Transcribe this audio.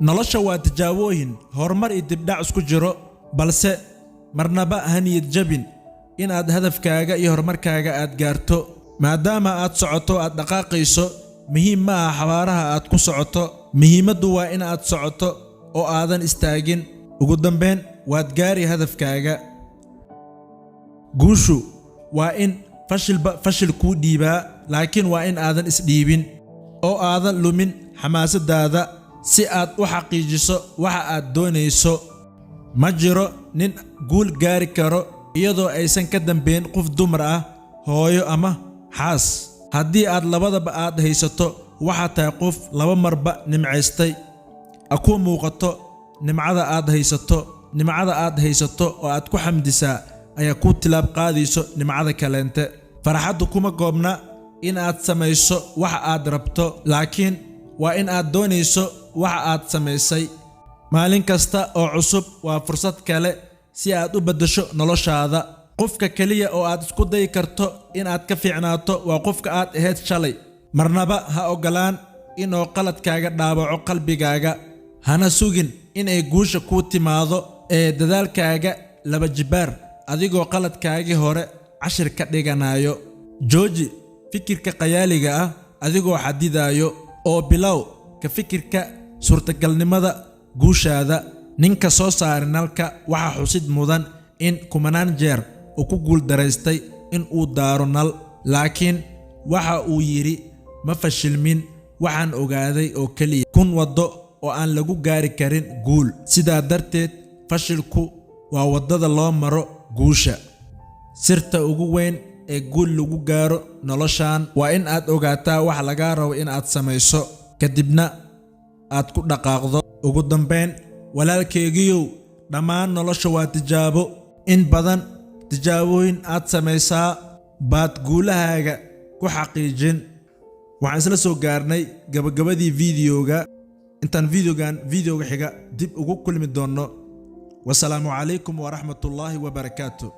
nolosha waa tijaabooyin horumar iyo dibdhac isku jiro balse marnaba haniyad jabin inaad hadafkaaga iyo horumarkaaga aad gaarto maadaama aad socoto aad dhaqaaqayso muhiim ma aha xawaaraha aad ku socoto muhiimadu waa in aad socoto oo aadan istaagin ugu dambeyn waad gaari hadafkaaga guushu waa in fashil ku dhiibaa laakiin waa in aadan isdhiibin oo aadan lumin xamaasadaada si aad u xaqiijiso waxa aad doonayso ma jiro nin guul gaari karo iyadoo aysan ka dambeyn qof dumar ah hooyo ama xaas haddii aad labadaba aad haysato waxa tahay qof laba marba nimcaystay aku muuqato nimcada aad haysato oo aad ku xamdisaa ayaa ku tilaab qaadayso nimcada kaleente farxaddu kuma goobna in aad samayso waxa aad rabto laakiin waa in aad doonayso waxa aad samaysay maalin kasta oo cusub waa fursad kale si aad u beddesho noloshaada qofka kaliya oo aad isku dayi karto in aad ka fiicnaato waa qofka aad ahayd shalay marnaba ha ogolaan inuu qaladkaaga dhaawaco qalbigaaga hana sugin inay guusha kuu timaado ee dadaalkaaga laba jibaar adigoo qaladkaagii hore cashir ka dhiganayo jooji fikirka qayaaliga ah adigoo xadidaayo oo bilow ka fikirka suurtagalnimada guushaada ninka soo saari nalka waxa xusid mudan in kumanaan jeer uu ku guul daraystay in uu daaro nal laakiin waxa uu yiri ma fashilmin waxaan ogaaday oo kaliya kun wado oo aan lagu gaari karin guul sidaa darteed fashilku waa wadada loo maro guusha sirta ugu weyn ee guul lagu gaaro noloshan waa in aad ogaataa wax laga rabo in aad samayso kadibna aad ku dhaqaaqdo ugu dambeyn walaalkaygiyow dhammaan nolosha waa tijaabo in badan tijaabooyin aad samaysaa baad guulahaaga ku xaqiijin waxaan isla soo gaarnay gabagabadii videoga intaan videoga xiga dib ugu kulmi doono wasalaamu calaykum waraxmatullaahi wabarakaatuh